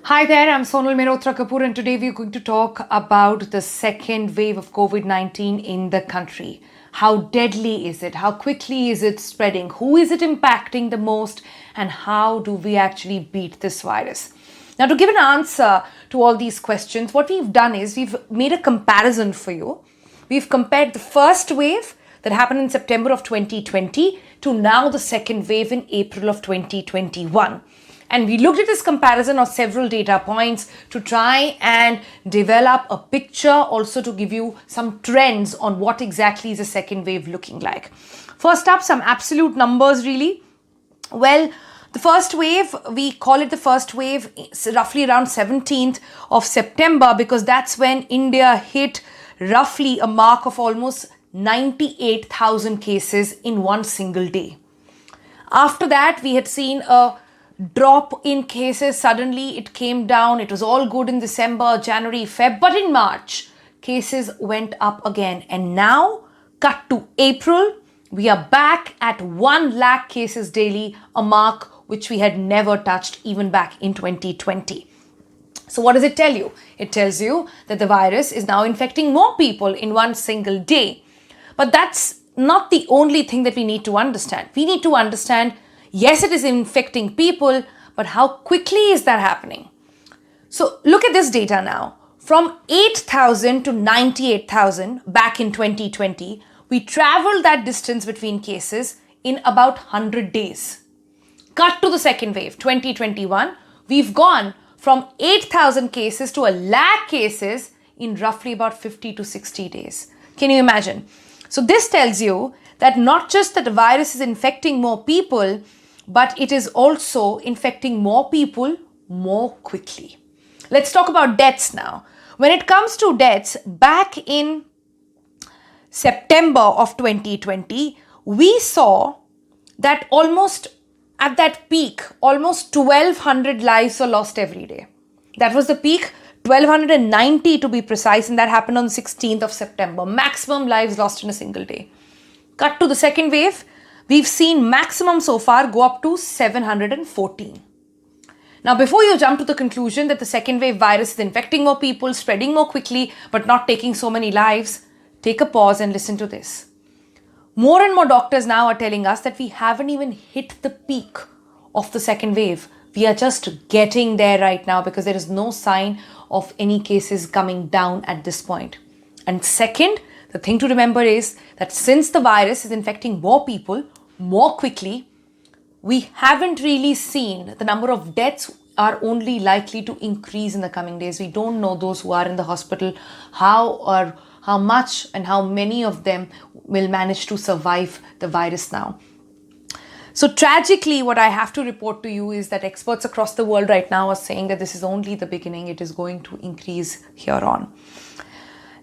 Hi there, I'm Sonal Mehrotra Kapoor, and today we're going to talk about the second wave of COVID-19 in the country. How deadly is it? How quickly is it spreading? Who is it impacting the most? And how do we actually beat this virus? Now, to give an answer to all these questions, what we've done is we've made a comparison for you. We've compared the first wave that happened in September of 2020 to now the second wave in April of 2021. And we looked at this comparison of several data points to try and develop a picture, also to give you some trends on what exactly is the second wave looking like. First up, some absolute numbers really. Well, the first wave, we call it the first wave roughly around 17th of September because that's when India hit roughly a mark of almost 98,000 cases in one single day. After that, we had seen a drop in cases. Suddenly it came down. It was all good in December, January, Feb, but in March cases went up again. And now, cut to April, we are back at 1 lakh cases daily, a mark which we had never touched even back in 2020. So what does it tell you? It tells you that the virus is now infecting more people in one single day. But that's not the only thing that we need to understand. We need to understand, yes, it is infecting people, but how quickly is that happening? So look at this data now. From 8,000 to 98,000 back in 2020, we traveled that distance between cases in about 100 days. Cut to the second wave, 2021, we've gone from 8,000 cases to a lakh cases in roughly about 50 to 60 days. Can you imagine? So this tells you that not just that the virus is infecting more people, but it is also infecting more people more quickly. Let's talk about deaths now. When it comes to deaths, back in September of 2020, we saw that almost at that peak, almost 1,200 lives were lost every day. That was the peak, 1,290 to be precise, and that happened on the 16th of September. Maximum lives lost in a single day. Cut to the second wave, we've seen maximum so far go up to 714. Now, before you jump to the conclusion that the second wave virus is infecting more people, spreading more quickly, but not taking so many lives, take a pause and listen to this. More and more doctors now are telling us that we haven't even hit the peak of the second wave. We are just getting there right now because there is no sign of any cases coming down at this point. And second, the thing to remember is that since the virus is infecting more people more quickly, we haven't really seen the number of deaths are only likely to increase in the coming days. We don't know those who are in the hospital, how much and how many of them will manage to survive the virus now. So tragically, what I have to report to you is that experts across the world right now are saying that this is only the beginning. It is going to increase here on.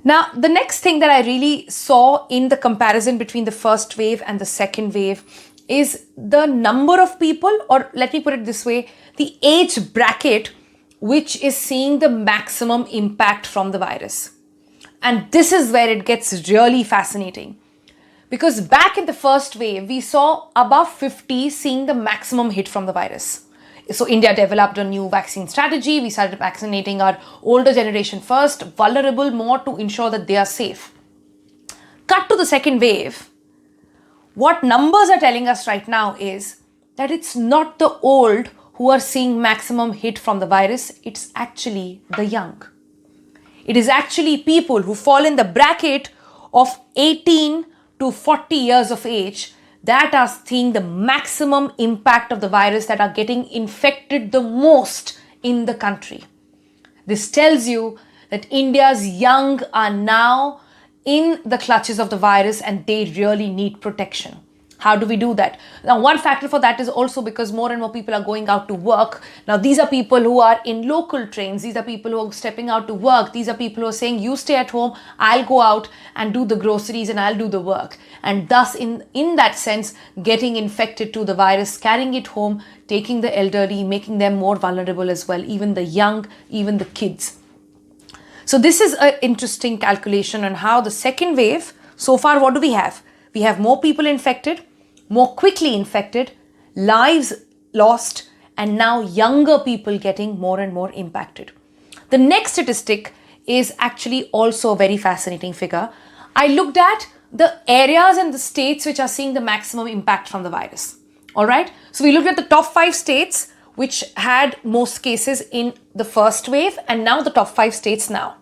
Now, the next thing that I really saw in the comparison between the first wave and the second wave is the number of people, or let me put it this way, the age bracket which is seeing the maximum impact from the virus. And this is where it gets really fascinating. Because back in the first wave, we saw above 50 seeing the maximum hit from the virus. So India developed a new vaccine strategy. We started vaccinating our older generation first, vulnerable more to ensure that they are safe. Cut to the second wave. What numbers are telling us right now is that it's not the old who are seeing maximum hit from the virus. It's actually the young. It is actually people who fall in the bracket of 18 to 40 years of age that are seeing the maximum impact of the virus, that are getting infected the most in the country. This tells you that India's young are now in the clutches of the virus and they really need protection. How do we do that? Now, one factor for that is also because more and more people are going out to work. Now, these are people who are in local trains. These are people who are stepping out to work. These are people who are saying, you stay at home, I'll go out and do the groceries and I'll do the work. And thus, in that sense, getting infected to the virus, carrying it home, taking the elderly, making them more vulnerable as well, even the young, even the kids. So this is an interesting calculation on how the second wave, so far what do we have? We have more people infected, more quickly infected, lives lost, and now younger people getting more and more impacted. The next statistic is actually also a very fascinating figure. I looked at the areas and the states which are seeing the maximum impact from the virus. All right. So we looked at the top 5 states which had most cases in the first wave, and now the top 5 states now.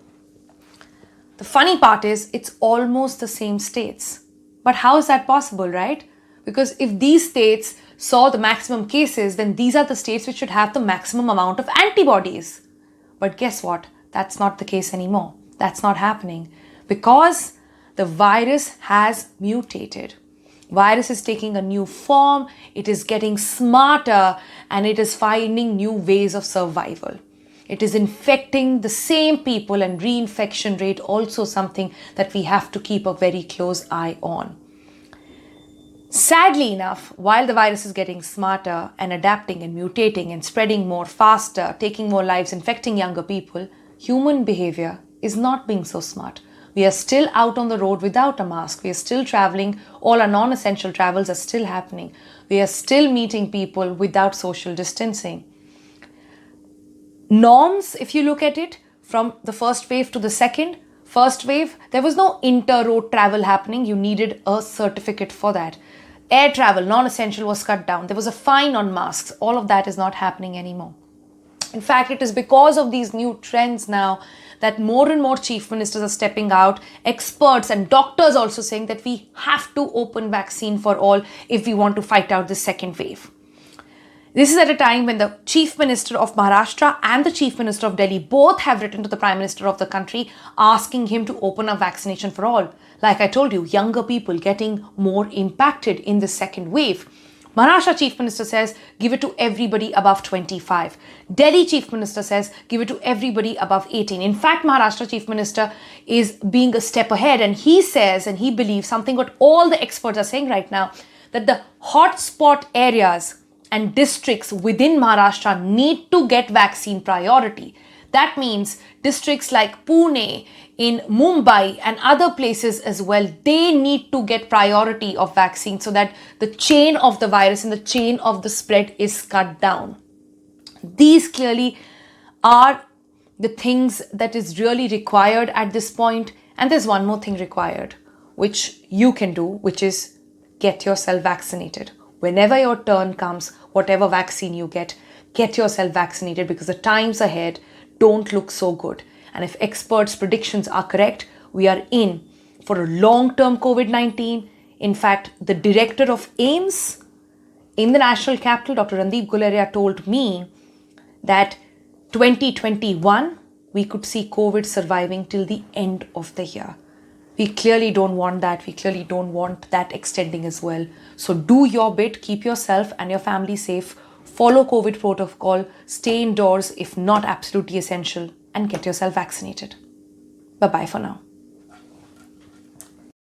The funny part is it's almost the same states. But how is that possible, right? Because if these states saw the maximum cases, then these are the states which should have the maximum amount of antibodies. But guess what? That's not the case anymore. That's not happening because the virus has mutated. Virus is taking a new form, it is getting smarter, and it is finding new ways of survival. It is infecting the same people, and reinfection rate also something that we have to keep a very close eye on. Sadly enough, while the virus is getting smarter and adapting and mutating and spreading more faster, taking more lives, infecting younger people, human behavior is not being so smart. We are still out on the road without a mask. We are still traveling. All our non-essential travels are still happening. We are still meeting people without social distancing. Norms, if you look at it, from the first wave to the first wave, there was no inter-road travel happening. You needed a certificate for that. Air travel, non-essential, was cut down. There was a fine on masks. All of that is not happening anymore. In fact, it is because of these new trends now that more and more chief ministers are stepping out, experts and doctors also saying that we have to open vaccine for all if we want to fight out this second wave. This is at a time when the Chief Minister of Maharashtra and the Chief Minister of Delhi both have written to the Prime Minister of the country asking him to open up vaccination for all. Like I told you, younger people getting more impacted in the second wave. Maharashtra Chief Minister says, give it to everybody above 25. Delhi Chief Minister says, give it to everybody above 18. In fact, Maharashtra Chief Minister is being a step ahead, and he says, and he believes something what all the experts are saying right now, that the hotspot areas and districts within Maharashtra need to get vaccine priority. That means districts like Pune, in Mumbai and other places as well, they need to get priority of vaccine so that the chain of the virus and the chain of the spread is cut down. These clearly are the things that is really required at this point. And there's one more thing required, which you can do, which is get yourself vaccinated. Whenever your turn comes, whatever vaccine you get yourself vaccinated, because the times ahead don't look so good. And if experts' predictions are correct, we are in for a long-term COVID-19. In fact, the director of AIIMS in the national capital, Dr. Randeep Guleria, told me that 2021, we could see COVID surviving till the end of the year. We clearly don't want that. We clearly don't want that extending as well. So do your bit, keep yourself and your family safe, follow COVID protocol, stay indoors if not absolutely essential, and get yourself vaccinated. Bye-bye for now.